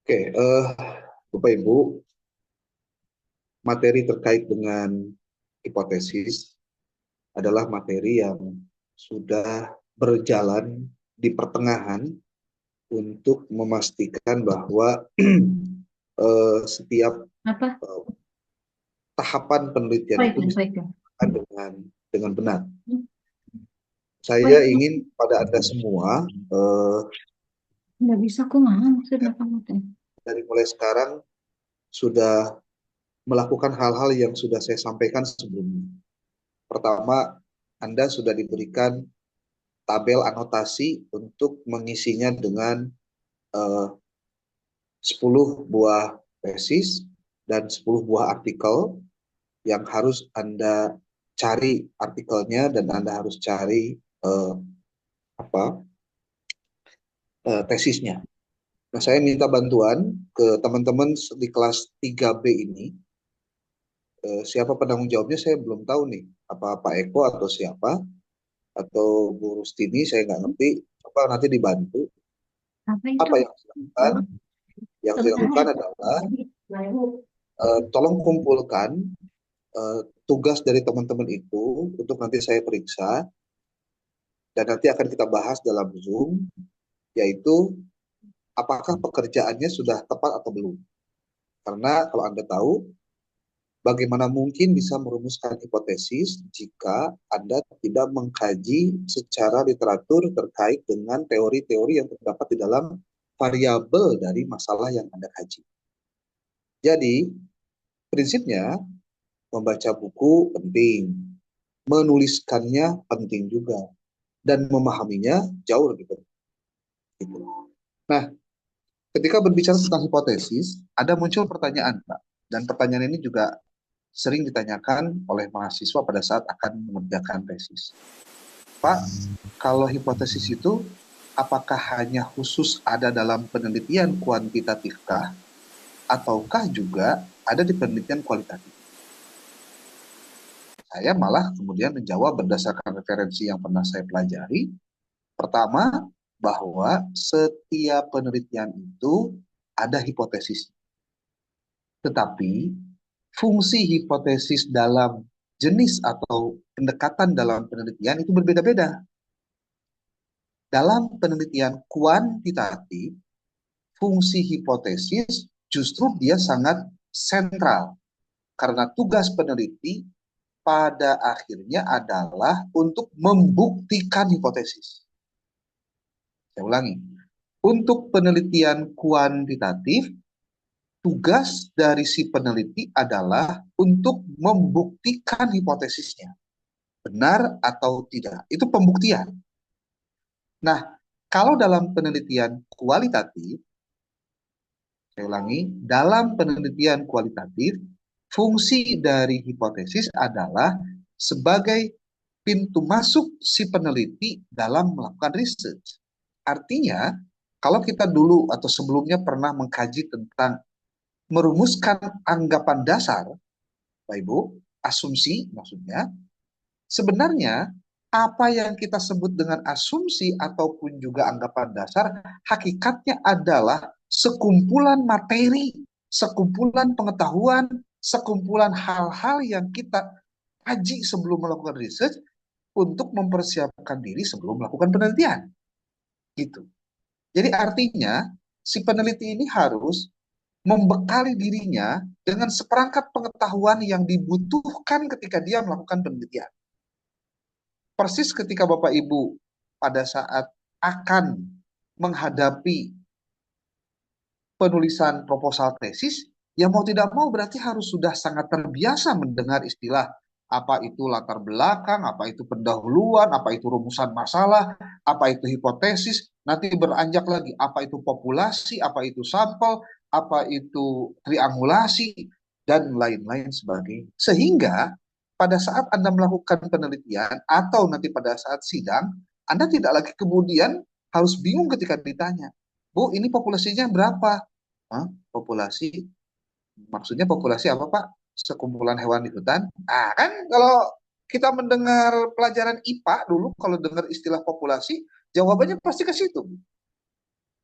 Oke, Bapak Ibu, materi terkait dengan hipotesis adalah materi yang sudah berjalan di pertengahan untuk memastikan bahwa setiap Apa? eh, tahapan penelitian itu Baiklah, bisa baiklah. dilakukan dengan benar. Hmm, Saya baiklah. ingin pada Anda semua Nggak bisa aku mana maksudnya kamu teh. dari mulai sekarang sudah melakukan hal-hal yang sudah saya sampaikan sebelumnya. Pertama, Anda sudah diberikan tabel anotasi untuk mengisinya dengan eh, 10 buah tesis dan 10 buah artikel yang harus Anda cari artikelnya dan Anda harus cari apa tesisnya. Nah, saya minta bantuan ke teman-teman di kelas 3B ini. Siapa penanggung jawabnya saya belum tahu nih. Apa Pak Eko atau siapa? Atau Bu Rustini, saya nggak ngerti. Coba nanti dibantu. Apa itu? Apa yang harus dilakukan? Yang harus dilakukan adalah tolong kumpulkan eh, tugas dari teman-teman itu untuk nanti saya periksa dan nanti akan kita bahas dalam Zoom, yaitu apakah pekerjaannya sudah tepat atau belum. Karena kalau Anda tahu, bagaimana mungkin bisa merumuskan hipotesis jika Anda tidak mengkaji secara literatur terkait dengan teori-teori yang terdapat di dalam variabel dari masalah yang Anda kaji. Jadi, prinsipnya membaca buku penting, menuliskannya penting juga, dan memahaminya jauh lebih penting. Gitu. Nah, ketika berbicara tentang hipotesis, ada muncul pertanyaan, Pak. Dan pertanyaan ini juga sering ditanyakan oleh mahasiswa pada saat akan mengerjakan tesis. Pak, kalau hipotesis itu apakah hanya khusus ada dalam penelitian kuantitatifkah ataukah juga ada di penelitian kualitatif? Saya malah kemudian menjawab berdasarkan referensi yang pernah saya pelajari. Pertama, bahwa setiap penelitian itu ada hipotesis. Tetapi fungsi hipotesis dalam jenis atau pendekatan dalam penelitian itu berbeda-beda. Dalam penelitian kuantitatif, fungsi hipotesis justru dia sangat sentral. Karena tugas peneliti pada akhirnya adalah untuk membuktikan hipotesis. Saya ulangi, untuk penelitian kuantitatif, tugas dari si peneliti adalah untuk membuktikan hipotesisnya. Benar atau tidak. Itu pembuktian. Nah, kalau dalam penelitian kualitatif, saya ulangi, dalam penelitian kualitatif, fungsi dari hipotesis adalah sebagai pintu masuk si peneliti dalam melakukan research. Artinya, kalau kita dulu atau sebelumnya pernah mengkaji tentang merumuskan anggapan dasar, Bapak Ibu, asumsi maksudnya, sebenarnya apa yang kita sebut dengan asumsi ataupun juga anggapan dasar, hakikatnya adalah sekumpulan materi, sekumpulan pengetahuan, sekumpulan hal-hal yang kita kaji sebelum melakukan research untuk mempersiapkan diri sebelum melakukan penelitian. Gitu. Jadi artinya si peneliti ini harus membekali dirinya dengan seperangkat pengetahuan yang dibutuhkan ketika dia melakukan penelitian. Persis ketika Bapak Ibu pada saat akan menghadapi penulisan proposal tesis, ya mau tidak mau berarti harus sudah sangat terbiasa mendengar istilah apa itu latar belakang, apa itu pendahuluan, apa itu rumusan masalah, apa itu hipotesis, nanti beranjak lagi apa itu populasi, apa itu sampel, apa itu triangulasi, dan lain-lain sebagainya. Sehingga pada saat Anda melakukan penelitian atau nanti pada saat sidang, Anda tidak lagi kemudian harus bingung ketika ditanya, Bu, ini populasinya berapa? Hah? Populasi, maksudnya populasi apa Pak? Sekumpulan hewan di hutan. Ah kan kalau kita mendengar pelajaran IPA dulu, kalau dengar istilah populasi, jawabannya pasti ke situ.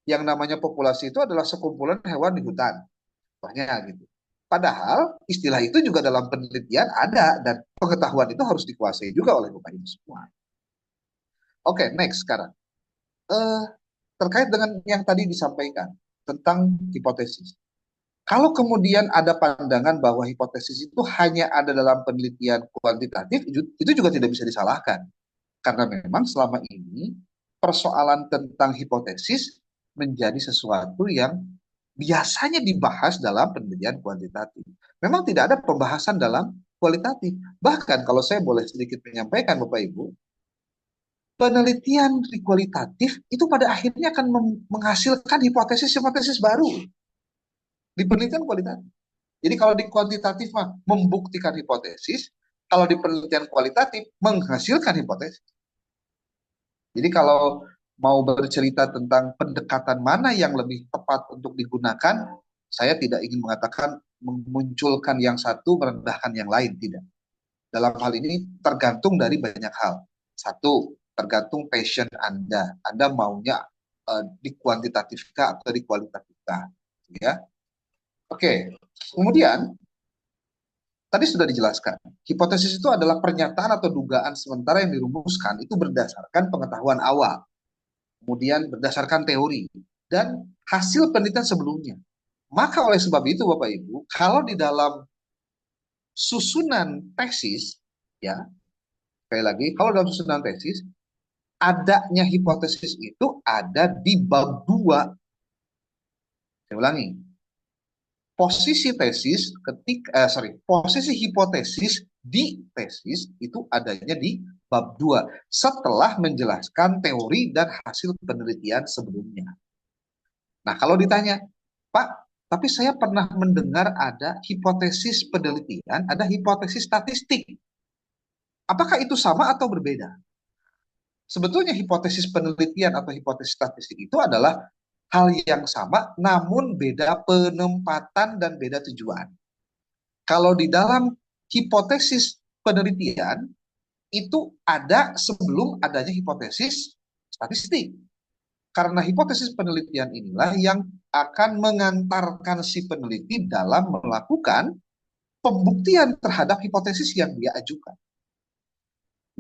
yang namanya populasi itu adalah sekumpulan hewan di hutan. Contohnya gitu. Padahal istilah itu juga dalam penelitian ada dan pengetahuan itu harus dikuasai juga oleh Bapak Ibu semua. Oke, next sekarang. Eh, Terkait dengan yang tadi disampaikan tentang hipotesis. Kalau kemudian ada pandangan bahwa hipotesis itu hanya ada dalam penelitian kuantitatif, itu juga tidak bisa disalahkan. Karena memang selama ini persoalan tentang hipotesis menjadi sesuatu yang biasanya dibahas dalam penelitian kuantitatif. Memang tidak ada pembahasan dalam kualitatif. Bahkan kalau saya boleh sedikit menyampaikan Bapak Ibu, penelitian kualitatif itu pada akhirnya akan menghasilkan hipotesis-hipotesis baru di penelitian kualitatif. Jadi kalau di kuantitatif mah membuktikan hipotesis, kalau di penelitian kualitatif menghasilkan hipotesis. Jadi kalau mau bercerita tentang pendekatan mana yang lebih tepat untuk digunakan, saya tidak ingin mengatakan memunculkan yang satu merendahkan yang lain, tidak. Dalam hal ini tergantung dari banyak hal. Satu, tergantung passion Anda. Anda maunya di kuantitatifkah atau di kualitatifkah, ya. Oke. Kemudian tadi sudah dijelaskan, hipotesis itu adalah pernyataan atau dugaan sementara yang dirumuskan itu berdasarkan pengetahuan awal, kemudian berdasarkan teori dan hasil penelitian sebelumnya. Maka oleh sebab itu Bapak Ibu, kalau di dalam susunan tesis, ya, sekali lagi, kalau dalam susunan tesis, adanya hipotesis itu ada di bab 2. Saya ulangi, posisi hipotesis di tesis itu adanya di bab 2 setelah menjelaskan teori dan hasil penelitian sebelumnya. Nah, kalau ditanya, Pak, tapi saya pernah mendengar ada hipotesis penelitian, ada hipotesis statistik. Apakah itu sama atau berbeda? Sebetulnya hipotesis penelitian atau hipotesis statistik itu adalah hal yang sama, namun beda penempatan dan beda tujuan. Kalau di dalam hipotesis penelitian, itu ada sebelum adanya hipotesis statistik. Karena hipotesis penelitian inilah yang akan mengantarkan si peneliti dalam melakukan pembuktian terhadap hipotesis yang dia ajukan.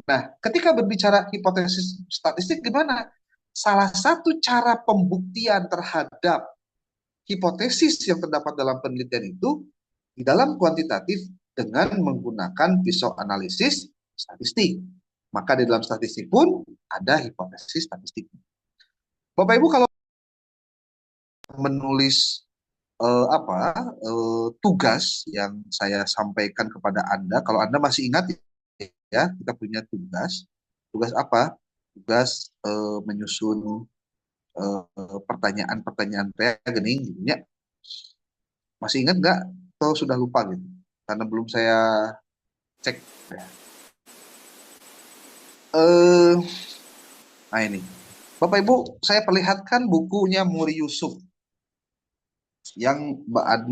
Nah, ketika berbicara hipotesis statistik gimana? Salah satu cara pembuktian terhadap hipotesis yang terdapat dalam penelitian itu di dalam kuantitatif dengan menggunakan pisau analisis statistik. Maka di dalam statistik pun ada hipotesis statistik. Bapak Ibu kalau menulis tugas yang saya sampaikan kepada Anda, kalau Anda masih ingat ya, kita punya tugas. Tugas apa? Tugas menyusun pertanyaan-pertanyaan gini, ya. Masih ingat nggak? Atau sudah lupa gitu? Karena belum saya cek. Ya. Nah ini, Bapak Ibu, saya perlihatkan bukunya Muri Yusuf yang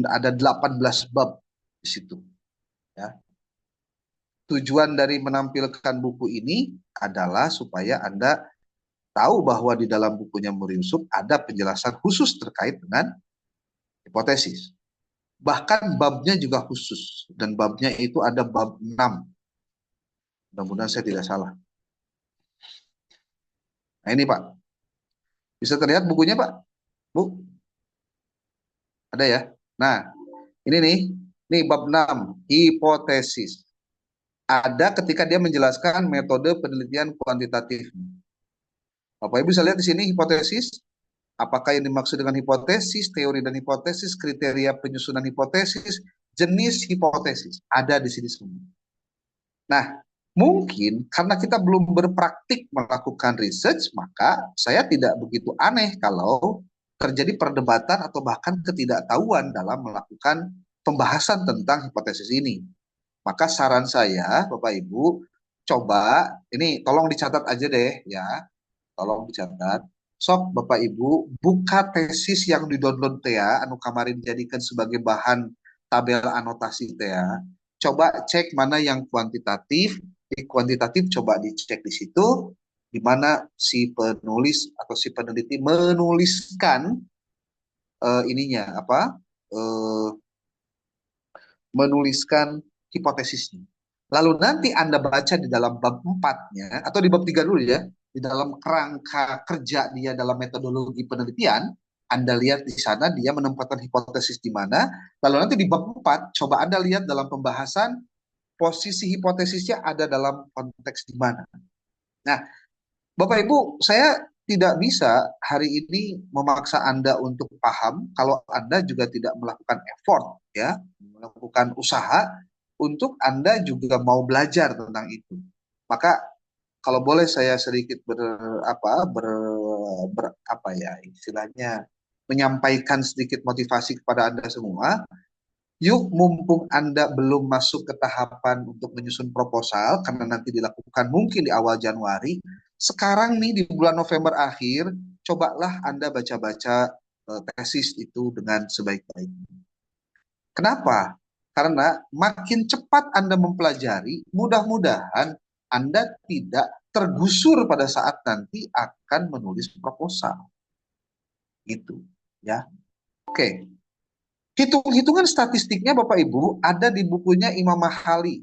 ada 18 bab di situ. Ya. Tujuan dari menampilkan buku ini adalah supaya Anda tahu bahwa di dalam bukunya Muri Yusuf ada penjelasan khusus terkait dengan hipotesis. Bahkan babnya juga khusus. Dan babnya itu ada bab 6. Mudah-mudahan saya tidak salah. Nah ini Pak. Bisa terlihat bukunya Pak? Bu? Ada ya? Nah, ini nih. Nih bab 6. Hipotesis. Ada ketika dia menjelaskan metode penelitian kuantitatif. Bapak Ibu bisa lihat di sini hipotesis. Apakah yang dimaksud dengan hipotesis, teori dan hipotesis, kriteria penyusunan hipotesis, jenis hipotesis. Ada di sini semua. Nah, mungkin karena kita belum berpraktik melakukan research, maka saya tidak begitu aneh kalau terjadi perdebatan atau bahkan ketidaktahuan dalam melakukan pembahasan tentang hipotesis ini. Maka saran saya, Bapak Ibu, coba, ini tolong dicatat aja deh ya, tolong dicatat. Sok Bapak Ibu, buka tesis yang di-download teh ya, anu kemarin dijadikan sebagai bahan tabel anotasi teh ya. Coba cek mana yang kuantitatif, di kuantitatif coba dicek di situ. di mana si penulis atau si peneliti menuliskan ininya apa? eh, Menuliskan hipotesisnya. Lalu nanti Anda baca di dalam bab 4-nya atau di bab 3 dulu ya, di dalam kerangka kerja dia dalam metodologi penelitian, Anda lihat di sana dia menempatkan hipotesis di mana, lalu nanti di bab 4 coba Anda lihat dalam pembahasan posisi hipotesisnya ada dalam konteks di mana. Nah, Bapak Ibu, saya tidak bisa hari ini memaksa Anda untuk paham kalau Anda juga tidak melakukan effort ya, melakukan usaha untuk Anda juga mau belajar tentang itu. Maka kalau boleh saya sedikit apa ya istilahnya menyampaikan sedikit motivasi kepada Anda semua. Yuk, mumpung Anda belum masuk ke tahapan untuk menyusun proposal, karena nanti dilakukan mungkin di awal Januari, sekarang nih di bulan November akhir, cobalah Anda baca-baca tesis itu dengan sebaik-baiknya. Kenapa? Karena makin cepat Anda mempelajari, mudah-mudahan Anda tidak tergusur pada saat nanti akan menulis proposal. Gitu, ya. Oke. Hitung-hitungan statistiknya Bapak Ibu ada di bukunya Imam Mahali.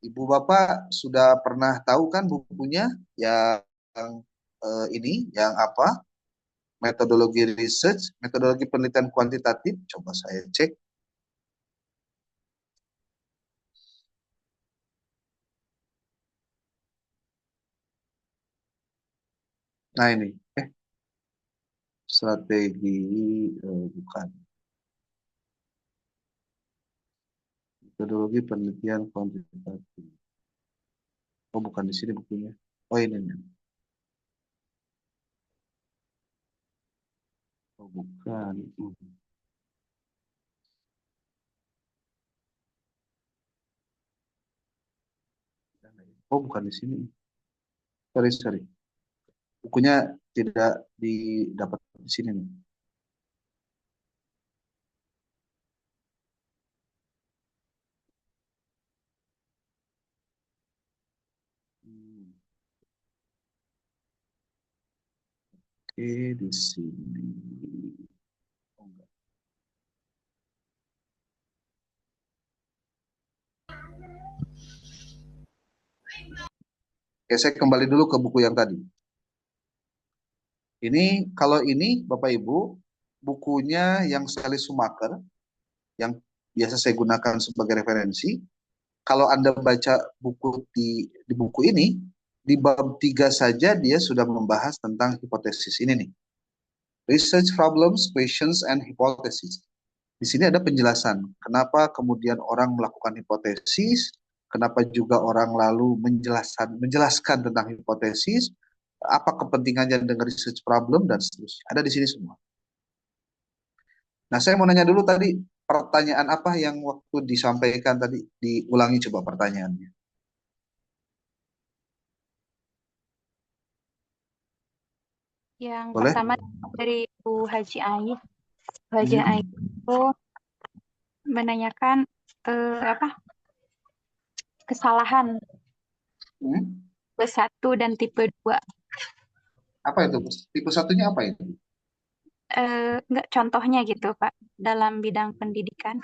Ibu Bapak sudah pernah tahu kan bukunya yang ini yang apa? Metodologi research, metodologi penelitian kuantitatif. Coba saya cek. Nah ini, strategi bukan metodologi penelitian kuantitatif. Oh bukan di sini bukunya. Oh ini nih. Oh bukan. Oh bukan di sini. Sorry sorry. Bukunya tidak didapat di sini nih. Oke, di sini. Oh, enggak. Oke, saya kembali dulu ke buku yang tadi. Ini, kalau ini, Bapak Ibu, bukunya yang Sally Schumacher, yang biasa saya gunakan sebagai referensi. Kalau Anda baca buku di buku ini, di bab 3 saja dia sudah membahas tentang hipotesis ini nih. Research problems, questions, and hypothesis. Di sini ada penjelasan kenapa kemudian orang melakukan hipotesis, kenapa juga orang lalu menjelaskan tentang hipotesis, apa kepentingannya dengan research problem dan seterusnya. Ada di sini semua. Nah, saya mau nanya dulu tadi pertanyaan apa yang waktu disampaikan tadi, diulangi coba pertanyaannya. Yang Boleh? pertama dari Bu Haji Ait. Bu Haji Hmm. Ait itu menanyakan apa kesalahan Hmm. tipe 1 dan tipe 2. Apa itu? Tipe satunya apa itu? Enggak contohnya gitu, Pak, dalam bidang pendidikan.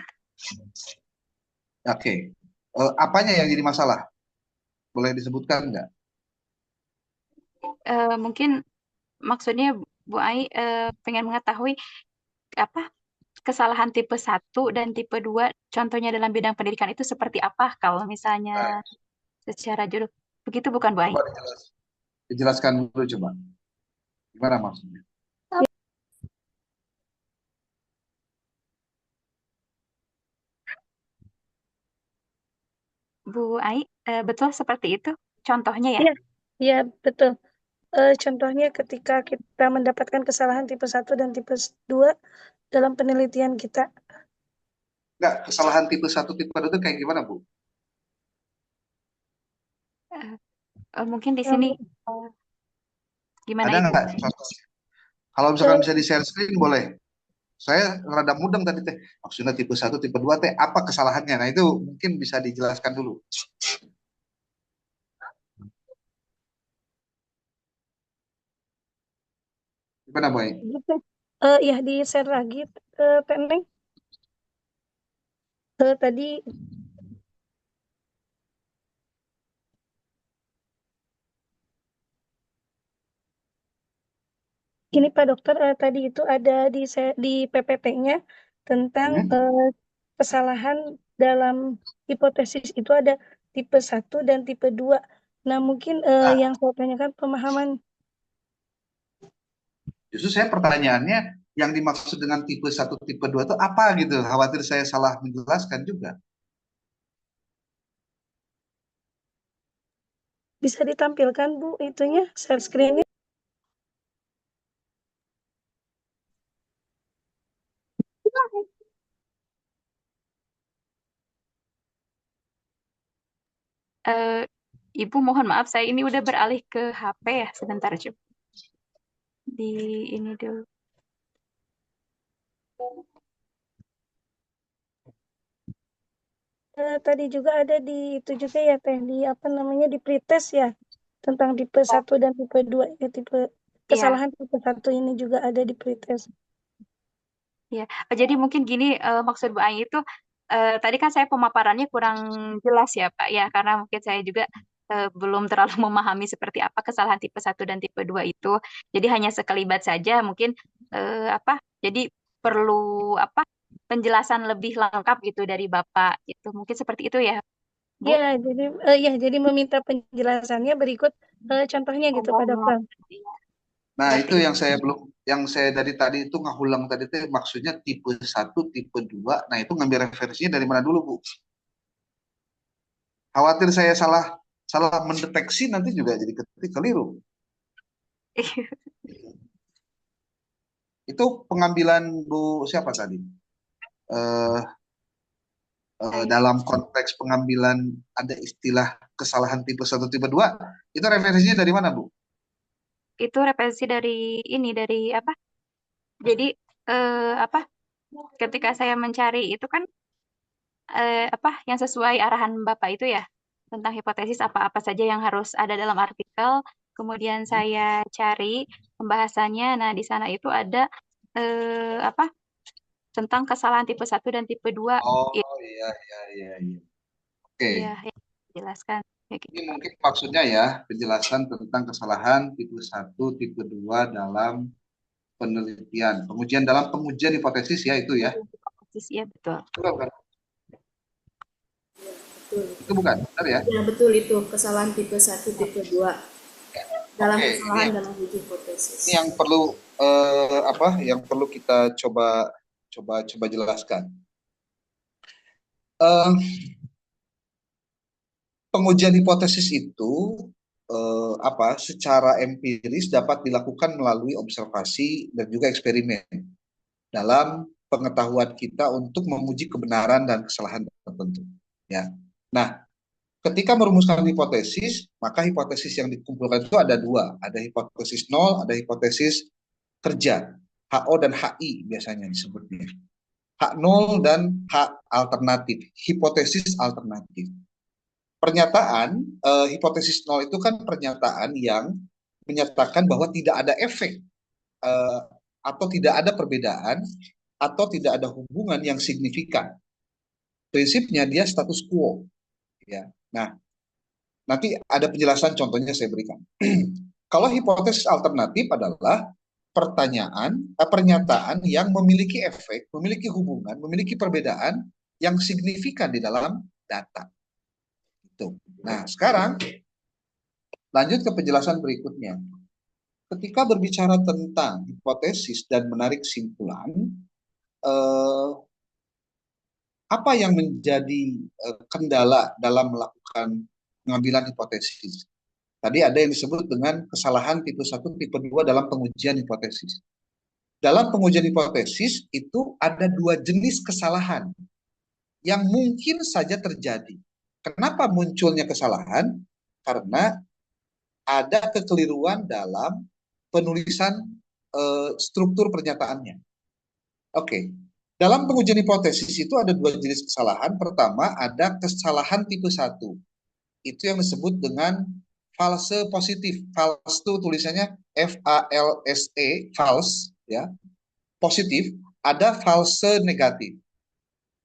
Oke. Apanya yang jadi masalah? Boleh disebutkan nggak? Mungkin maksudnya Bu Ai pengen mengetahui apa kesalahan tipe 1 dan tipe 2 contohnya dalam bidang pendidikan itu seperti apa kalau misalnya Nah, secara judul. Begitu bukan Bu Ai? coba dijelaskan dulu coba. Gimana maksudnya? Bu Ai, betul seperti itu contohnya ya? Iya, iya betul. Contohnya ketika kita mendapatkan kesalahan tipe 1 dan tipe 2 dalam penelitian kita. Enggak, kesalahan tipe 1, tipe 2 itu kayak gimana, Bu? Mungkin di sini gimana Ada Ibu? nggak contohnya? Kalau misalkan bisa di share screen, boleh. Saya rada mudeng tadi teh. Maksudnya tipe 1, tipe 2 teh apa kesalahannya? Nah, itu mungkin bisa dijelaskan dulu. Mana Boy? Gitu. Ya di share lagi, Teneng. Tadi ini Pak Dokter, tadi itu ada di PPT-nya tentang kesalahan dalam hipotesis itu ada tipe 1 dan tipe 2. Nah, mungkin yang saya tanyakan pemahaman. Justru saya pertanyaannya yang dimaksud dengan tipe 1, tipe 2 itu apa gitu. Khawatir saya salah menjelaskan juga. Bisa ditampilkan Bu itunya, share screen-nya. Eh, Ibu mohon maaf, saya ini udah beralih ke HP ya. Sebentar coba. Di ini dulu. Tadi juga ada di itu juga ya Teh, di apa namanya, di pretest ya, tentang tipe 1 dan tipe 2 ya, tipe Iya, kesalahan tipe 1 ini juga ada di pretest. iya. Jadi mungkin gini, maksud Bu Ai itu tadi kan saya pemaparannya kurang jelas ya Pak ya, karena mungkin saya juga belum terlalu memahami seperti apa kesalahan tipe 1 dan tipe 2 itu. Jadi hanya sekelibat saja mungkin apa? Jadi perlu apa? Penjelasan lebih lengkap gitu dari Bapak gitu. Mungkin seperti itu ya, Bu. Ya, jadi meminta penjelasannya berikut contohnya gitu Pak Oh, Dokter. iya. Nah, Berarti itu yang saya belum, yang saya dari tadi itu ngahulang tadi itu maksudnya tipe 1, tipe 2. Nah, itu ngambil referensinya dari mana dulu, Bu? Khawatir saya salah salah mendeteksi nanti juga jadi keliru. Itu pengambilan Bu siapa tadi? Eh, dalam konteks pengambilan ada istilah kesalahan tipe 1, tipe 2. Itu referensinya dari mana, Bu? itu referensi dari ini dari apa? Jadi apa? Ketika saya mencari itu kan apa yang sesuai arahan Bapak itu ya tentang hipotesis apa-apa saja yang harus ada dalam artikel. Kemudian saya cari pembahasannya. Nah, di sana itu ada apa tentang kesalahan tipe 1 dan tipe 2. Oh, Ya, iya, iya, iya, iya. Oke. ya, ya, jelaskan kayak Ini gitu. mungkin maksudnya ya, penjelasan tentang kesalahan tipe 1, tipe 2 dalam penelitian. Pengujian dalam pengujian hipotesis ya itu ya. Hipotesis ya betul. Bukan, bukan. Betul. Itu bukan, benar ya? Ya, betul itu. Kesalahan tipe 1, tipe 2. Dalam Oke, kesalahan dalam uji hipotesis. ini yang perlu apa? Yang perlu kita coba jelaskan. Eh, Pengujian hipotesis itu apa? Secara empiris dapat dilakukan melalui observasi dan juga eksperimen dalam pengetahuan kita untuk memuji kebenaran dan kesalahan tertentu. Ya. Nah, ketika merumuskan hipotesis, maka hipotesis yang dikumpulkan itu ada dua. Ada hipotesis nol, ada hipotesis kerja. HO dan HI biasanya disebutnya. H0 dan H alternatif. Hipotesis alternatif. Pernyataan hipotesis nol itu kan pernyataan yang menyatakan bahwa tidak ada efek atau tidak ada perbedaan atau tidak ada hubungan yang signifikan. Prinsipnya dia status quo. Ya. Nah, nanti ada penjelasan contohnya saya berikan. Kalau hipotesis alternatif adalah pernyataan yang memiliki efek, memiliki hubungan, memiliki perbedaan yang signifikan di dalam data. Itu. Nah, sekarang lanjut ke penjelasan berikutnya. Ketika berbicara tentang hipotesis dan menarik kesimpulan, apa yang menjadi kendala dalam melakukan pengambilan hipotesis? Tadi ada yang disebut dengan kesalahan tipe 1, tipe 2 dalam pengujian hipotesis. Dalam pengujian hipotesis itu ada dua jenis kesalahan yang mungkin saja terjadi. Kenapa munculnya kesalahan? Karena ada kekeliruan dalam penulisan struktur pernyataannya. Oke. Dalam pengujian hipotesis itu ada dua jenis kesalahan. Pertama, ada kesalahan tipe 1. Itu yang disebut dengan false positif. False itu tulisannya FALSE, false, ya, positif. Ada false negatif.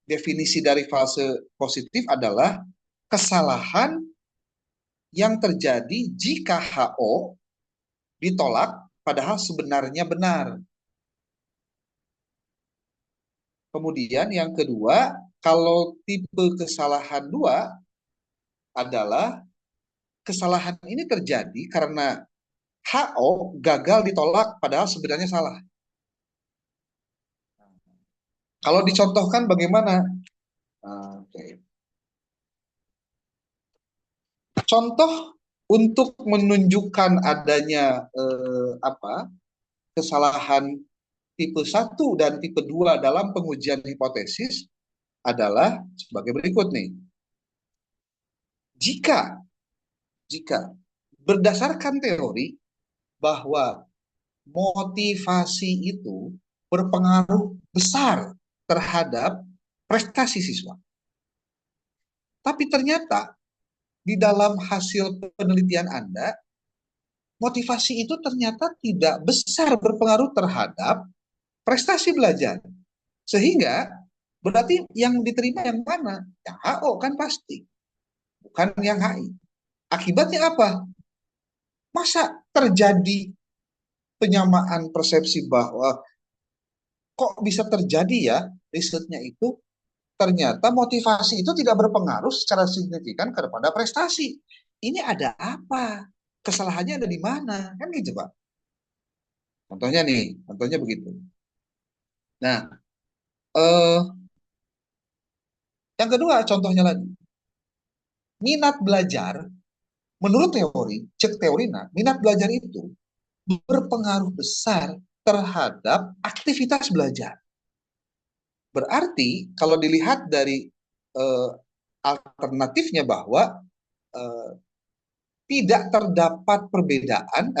Definisi dari false positif adalah kesalahan yang terjadi jika HO ditolak padahal sebenarnya benar. Kemudian yang kedua, kalau tipe kesalahan 2 adalah kesalahan ini terjadi karena HO gagal ditolak padahal sebenarnya salah. Kalau dicontohkan bagaimana? Oke. Contoh untuk menunjukkan adanya kesalahan tipe 1 dan tipe 2 dalam pengujian hipotesis adalah sebagai berikut nih. Jika berdasarkan teori bahwa motivasi itu berpengaruh besar terhadap prestasi siswa. Tapi ternyata di dalam hasil penelitian Anda, motivasi itu ternyata tidak besar berpengaruh terhadap prestasi belajar. Sehingga berarti yang diterima yang mana? Yang HO kan pasti, bukan yang HI. Akibatnya apa? Masa terjadi penyamaan persepsi bahwa kok bisa terjadi ya risetnya itu ternyata motivasi itu tidak berpengaruh secara signifikan kepada prestasi. Ini ada apa? Kesalahannya ada di mana? Kan gitu, Pak. Contohnya begitu. Nah, yang kedua contohnya lagi. Minat belajar, menurut teori, cek teorina, minat belajar itu berpengaruh besar terhadap aktivitas belajar. Berarti kalau dilihat dari alternatifnya bahwa tidak terdapat perbedaan,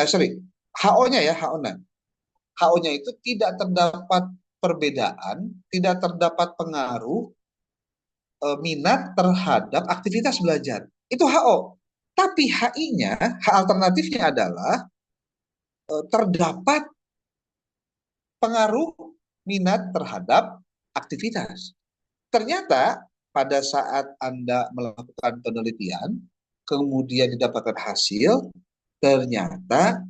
HO-nya ya, HO-nya itu tidak terdapat perbedaan, tidak terdapat pengaruh minat terhadap aktivitas belajar. Itu HO. Tapi HI-nya, hak alternatifnya adalah terdapat pengaruh minat terhadap aktivitas. Ternyata pada saat Anda melakukan penelitian, kemudian didapatkan hasil, ternyata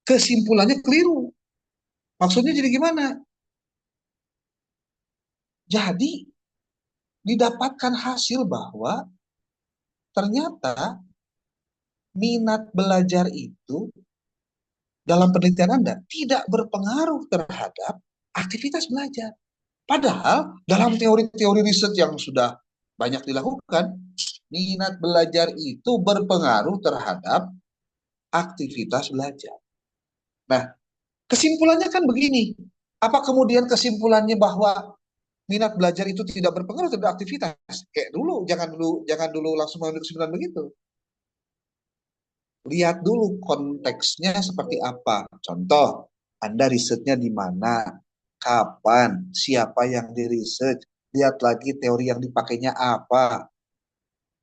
kesimpulannya keliru. Maksudnya jadi gimana? Jadi didapatkan hasil bahwa ternyata minat belajar itu dalam penelitian Anda tidak berpengaruh terhadap aktivitas belajar. Padahal dalam teori-teori riset yang sudah banyak dilakukan, minat belajar itu berpengaruh terhadap aktivitas belajar. Nah, kesimpulannya kan begini. Apa kemudian kesimpulannya bahwa minat belajar itu tidak berpengaruh terhadap aktivitas? Kayak dulu, jangan dulu langsung mengambil kesimpulan begitu. Lihat dulu konteksnya seperti apa. Contoh, Anda risetnya di mana, kapan, siapa yang diriset, lihat lagi teori yang dipakainya apa.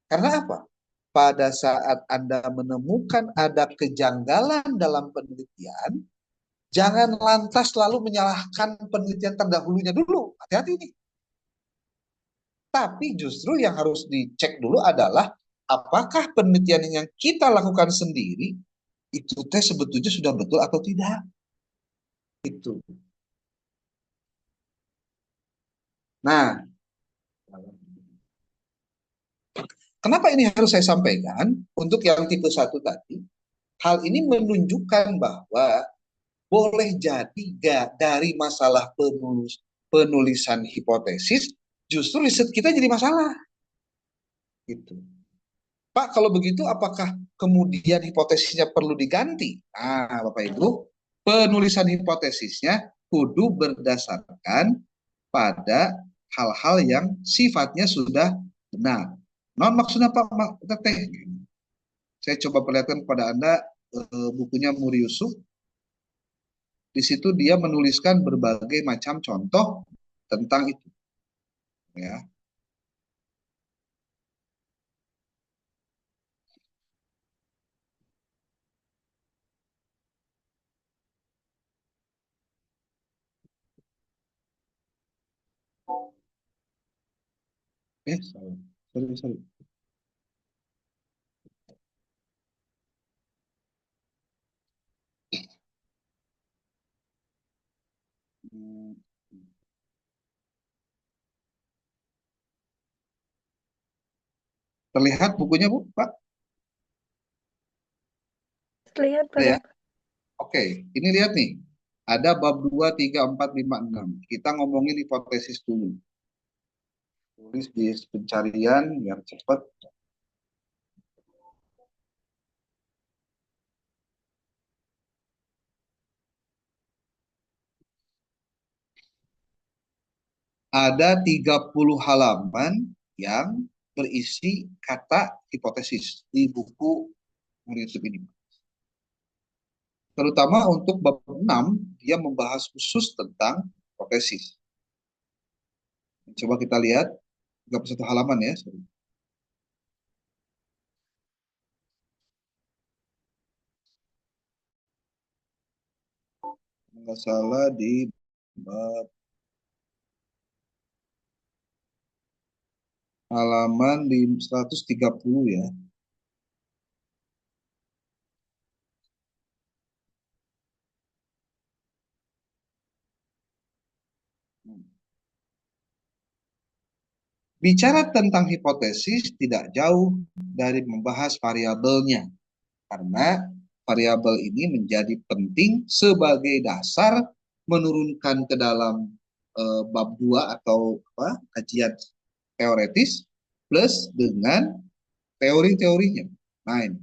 Karena apa? Pada saat Anda menemukan ada kejanggalan dalam penelitian, jangan lantas lalu menyalahkan penelitian terdahulunya dulu. Hati-hati nih. Tapi justru yang harus dicek dulu adalah apakah penelitian yang kita lakukan sendiri itu sebetulnya sudah betul atau tidak. Itu. Nah, kenapa ini harus saya sampaikan? Untuk yang tipe 1 tadi, hal ini menunjukkan bahwa boleh jadi dari masalah penulisan hipotesis, justru riset kita jadi masalah. Gitu. Pak, kalau begitu apakah kemudian hipotesisnya perlu diganti? Nah, Bapak Ibu, penulisan hipotesisnya kudu berdasarkan pada hal-hal yang sifatnya sudah benar. Non maksudnya Pak Teteh. Saya coba perlihatkan kepada Anda bukunya Muri Yusuf. Di situ dia menuliskan berbagai macam contoh tentang itu. Ya. Salah. Sorry. Hmm, Terlihat bukunya, Bu, Pak? Terlihat, Pak Ya. Dokter. Oke, ini lihat nih. Ada bab 2, 3, 4, 5, 6. Kita ngomongin hipotesis dulu. Tulis di pencarian biar cepat. Ada 30 halaman yang berisi kata hipotesis di buku YouTube ini. Terutama untuk bab 6, dia membahas khusus tentang hipotesis. Coba kita lihat 31 halaman ya. Nggak salah di bab halaman di 130 ya. Bicara tentang hipotesis tidak jauh dari membahas variabelnya, karena variabel ini menjadi penting sebagai dasar menurunkan ke dalam bab 2 atau kajian teoretis plus dengan teori-teorinya. Nah, ini.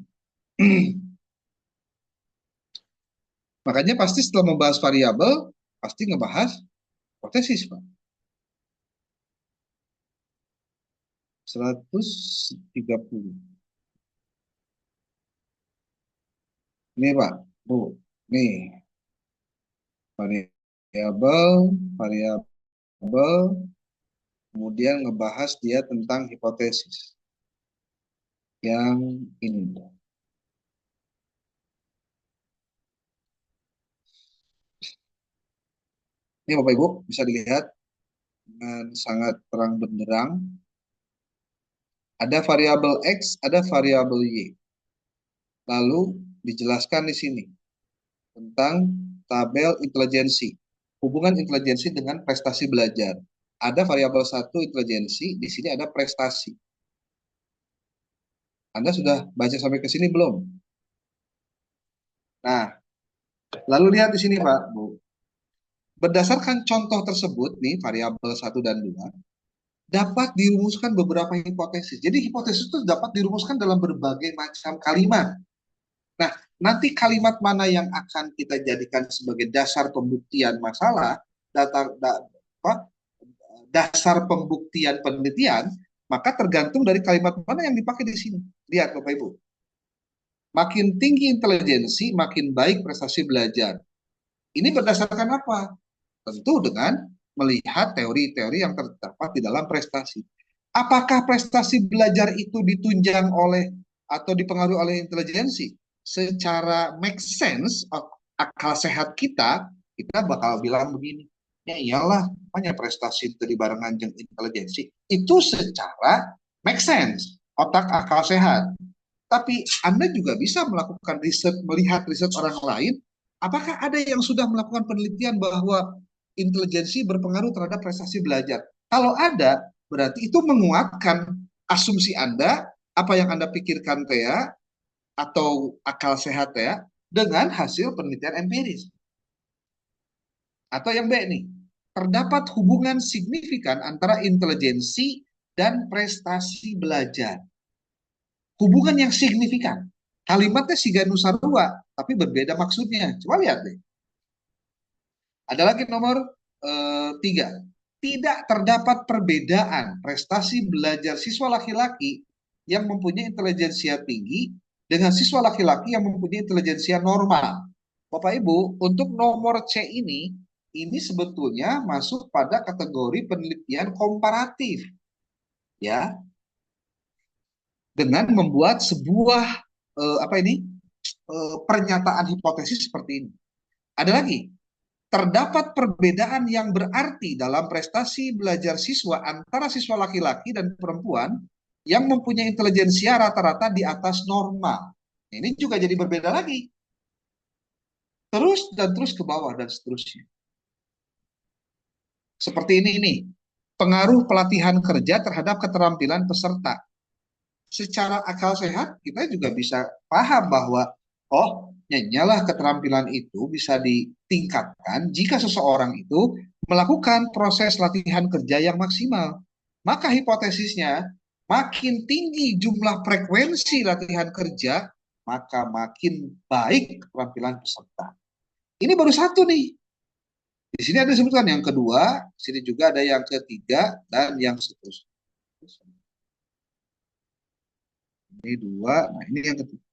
Makanya pasti setelah membahas variabel, pasti ngebahas hipotesis, Pak. 130. Ini, Pak. Bu, nih. Variabel, kemudian ngebahas dia tentang hipotesis. Yang ini. Ini Bapak Ibu bisa dilihat dengan sangat terang benderang. Ada variabel X, ada variabel Y. Lalu dijelaskan di sini tentang tabel intelijensi. Hubungan intelijensi dengan prestasi belajar. Ada variabel 1 intelijensi, di sini ada prestasi. Anda sudah baca sampai ke sini belum? Nah, lalu lihat di sini Pak, Bu. Berdasarkan contoh tersebut nih, variabel 1 dan 2, dapat dirumuskan beberapa hipotesis. Jadi hipotesis itu dapat dirumuskan dalam berbagai macam kalimat. Nah, nanti kalimat mana yang akan kita jadikan sebagai dasar pembuktian masalah, dasar pembuktian penelitian, maka tergantung dari kalimat mana yang dipakai di sini. Lihat Bapak Ibu. Makin tinggi intelijensi, makin baik prestasi belajar. Ini berdasarkan apa? Tentu dengan melihat teori-teori yang terdapat di dalam prestasi. Apakah prestasi belajar itu ditunjang oleh atau dipengaruhi oleh intelijensi? Secara make sense, akal sehat kita bakal bilang begini, ya iyalah, banyak prestasi itu dibarengan dengan intelijensi. Itu secara make sense, otak akal sehat. Tapi Anda juga bisa melakukan riset, melihat riset orang lain. Apakah ada yang sudah melakukan penelitian bahwa intelijensi berpengaruh terhadap prestasi belajar? Kalau ada, berarti itu menguatkan asumsi Anda, apa yang Anda pikirkan ya, atau akal sehat ya, dengan hasil penelitian empiris. Atau yang B nih, terdapat hubungan signifikan antara intelijensi dan prestasi belajar. Hubungan yang signifikan. Kalimatnya siga nusa dua, tapi berbeda maksudnya. Coba lihat deh. Ada lagi nomor 3. Tidak terdapat perbedaan prestasi belajar siswa laki-laki yang mempunyai intelijensia tinggi dengan siswa laki-laki yang mempunyai intelijensia normal. Bapak Ibu, untuk nomor C ini sebetulnya masuk pada kategori penelitian komparatif. Ya, dengan membuat sebuah pernyataan hipotesis seperti ini. Ada lagi, terdapat perbedaan yang berarti dalam prestasi belajar siswa antara siswa laki-laki dan perempuan yang mempunyai intelijensia rata-rata di atas normal. Ini juga jadi berbeda lagi. Terus dan terus ke bawah dan seterusnya. Seperti ini nih, pengaruh pelatihan kerja terhadap keterampilan peserta. Secara akal sehat kita juga bisa paham bahwa nyalah keterampilan itu bisa ditingkatkan jika seseorang itu melakukan proses latihan kerja yang maksimal. Maka hipotesisnya, makin tinggi jumlah frekuensi latihan kerja, maka makin baik keterampilan peserta. Ini baru satu nih. Di sini ada disebutkan yang kedua, di sini juga ada yang ketiga, dan yang seterusnya. Ini dua, nah ini yang ketiga.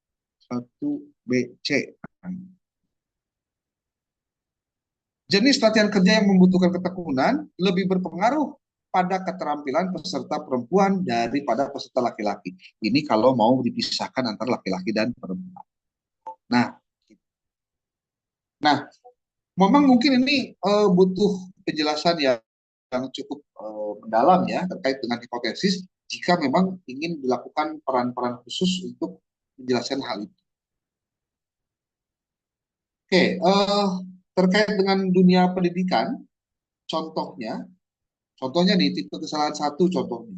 1B, C. Jenis latihan kerja yang membutuhkan ketekunan lebih berpengaruh pada keterampilan peserta perempuan daripada peserta laki-laki. Ini kalau mau dipisahkan antara laki-laki dan perempuan. Nah, memang mungkin ini butuh penjelasan yang cukup mendalam ya terkait dengan hipotesis jika memang ingin dilakukan peran-peran khusus untuk menjelaskan hal itu. Oke, terkait dengan dunia pendidikan, contohnya nih tipe kesalahan 1 contohnya.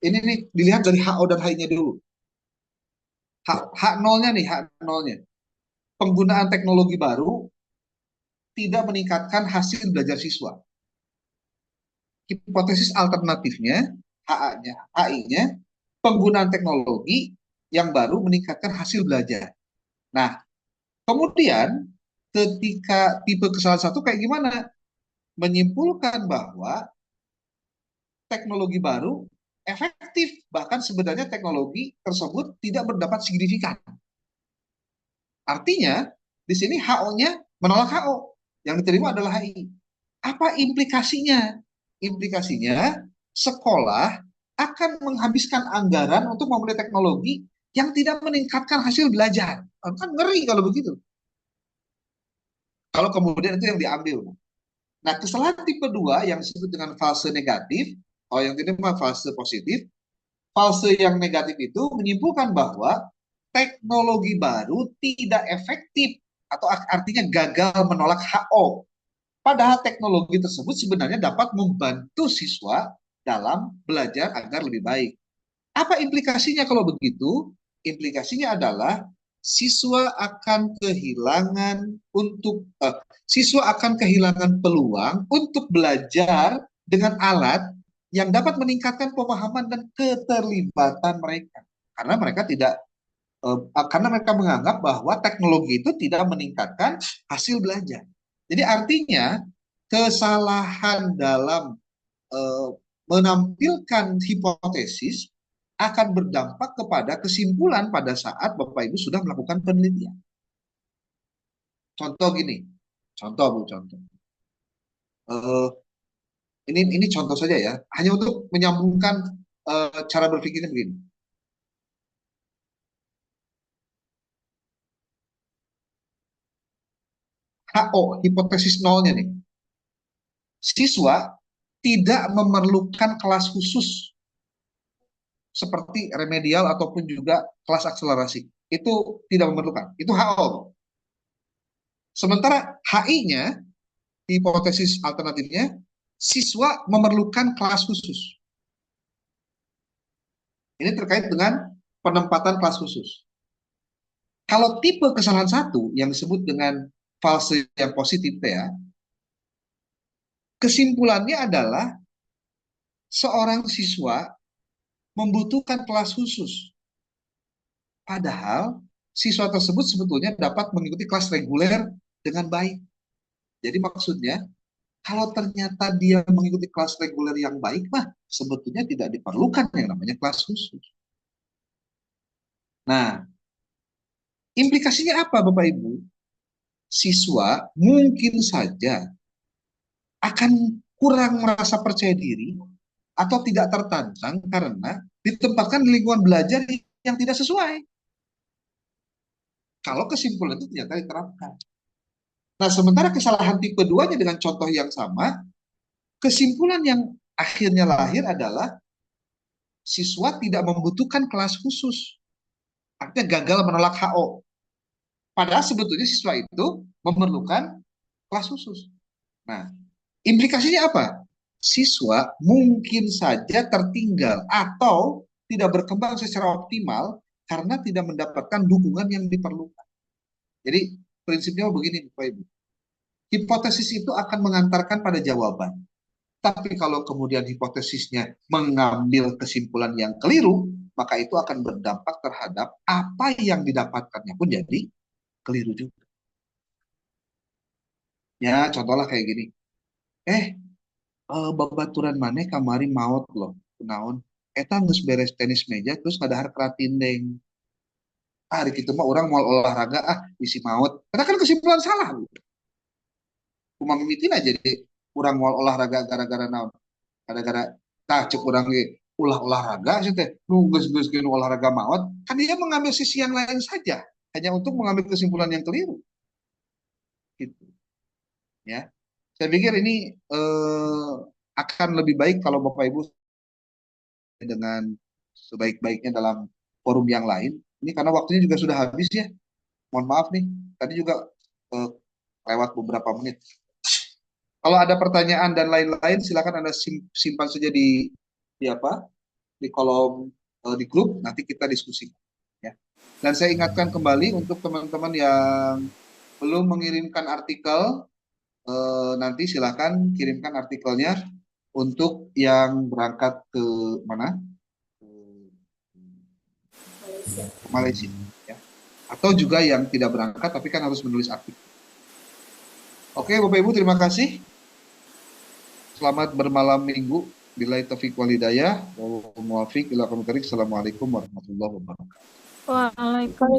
Ini nih dilihat dari HO dan HI-nya dulu. H0-nya nih, H0-nya. Penggunaan teknologi baru tidak meningkatkan hasil belajar siswa. Hipotesis alternatifnya, HI-nya, penggunaan teknologi yang baru meningkatkan hasil belajar. Nah, kemudian ketika tipe kesalahan 1 kayak gimana? Menyimpulkan bahwa teknologi baru efektif, bahkan sebenarnya teknologi tersebut tidak berdampak signifikan. Artinya, di sini HO-nya menolak HO, yang diterima adalah HI. Apa implikasinya? Implikasinya, sekolah akan menghabiskan anggaran untuk membeli teknologi yang tidak meningkatkan hasil belajar. Kan ngeri kalau begitu. Kalau kemudian itu yang diambil. Nah, kesalahan tipe 2 yang disebut dengan fase negatif, yang diterima fase positif, fase yang negatif itu menyimpulkan bahwa teknologi baru tidak efektif atau artinya gagal menolak HO. Padahal teknologi tersebut sebenarnya dapat membantu siswa dalam belajar agar lebih baik. Apa implikasinya kalau begitu? Implikasinya adalah siswa akan kehilangan peluang untuk belajar dengan alat yang dapat meningkatkan pemahaman dan keterlibatan mereka. Karena mereka menganggap bahwa teknologi itu tidak meningkatkan hasil belajar. Jadi artinya kesalahan dalam menampilkan hipotesis akan berdampak kepada kesimpulan pada saat Bapak Ibu sudah melakukan penelitian. Contoh gini, contoh. Ini contoh saja ya, hanya untuk menyambungkan cara berpikirnya begini. HO, hipotesis nolnya nih. Siswa tidak memerlukan kelas khusus seperti remedial ataupun juga kelas akselerasi. Itu tidak memerlukan. Itu HO. Sementara HI-nya, hipotesis alternatifnya, siswa memerlukan kelas khusus. Ini terkait dengan penempatan kelas khusus. Kalau tipe kesalahan 1 yang disebut dengan fase yang positif ya, kesimpulannya adalah seorang siswa membutuhkan kelas khusus. Padahal siswa tersebut sebetulnya dapat mengikuti kelas reguler dengan baik. Jadi maksudnya, kalau ternyata dia mengikuti kelas reguler yang baik, sebetulnya tidak diperlukan yang namanya kelas khusus. Nah, implikasinya apa Bapak Ibu? Siswa mungkin saja akan kurang merasa percaya diri atau tidak tertantang karena ditempatkan di lingkungan belajar yang tidak sesuai. Kalau kesimpulan itu ternyata diterapkan. Nah, sementara kesalahan tipe 2-nya dengan contoh yang sama, kesimpulan yang akhirnya lahir adalah siswa tidak membutuhkan kelas khusus. Artinya gagal menolak HO. Padahal sebetulnya siswa itu memerlukan kelas khusus. Nah, implikasinya apa? Siswa mungkin saja tertinggal atau tidak berkembang secara optimal karena tidak mendapatkan dukungan yang diperlukan. Jadi prinsipnya begini Bapak Ibu. Hipotesis itu akan mengantarkan pada jawaban. Tapi kalau kemudian hipotesisnya mengambil kesimpulan yang keliru, maka itu akan berdampak terhadap apa yang didapatkannya pun jadi keliru juga. Ya, contohnya kayak gini. Babaturan maneh kamari maot loh. Kunaon? Eta geus beres tenis meja terus ngadahar keratindeng. Hari gitu mah orang mau olahraga isi maot. Karena kan kesimpulan salah. Kumaha mimitina jadi orang mau olahraga gara-gara naon? Gara-gara cek urang ge ulah olahraga sih teh. Nu geus olahraga maot, kan dia mengambil sisi yang lain saja hanya untuk mengambil kesimpulan yang keliru. Gitu. Ya. Saya pikir ini akan lebih baik kalau Bapak Ibu dengan sebaik-baiknya dalam forum yang lain. Ini karena waktunya juga sudah habis ya. Mohon maaf nih, tadi juga lewat beberapa menit. Kalau ada pertanyaan dan lain-lain, silakan Anda simpan saja di apa? Di kolom di grup, nanti kita diskusi. Ya. Dan saya ingatkan kembali untuk teman-teman yang belum mengirimkan artikel, nanti silakan kirimkan artikelnya untuk yang berangkat ke mana? Malaysia, ya. Atau juga yang tidak berangkat tapi kan harus menulis artikel. Oke, Bapak Ibu, terima kasih. Selamat bermalam minggu. Billahi taufiq wal hidayah. Assalamualaikum warahmatullahi wabarakatuh. Waalaikumsalam.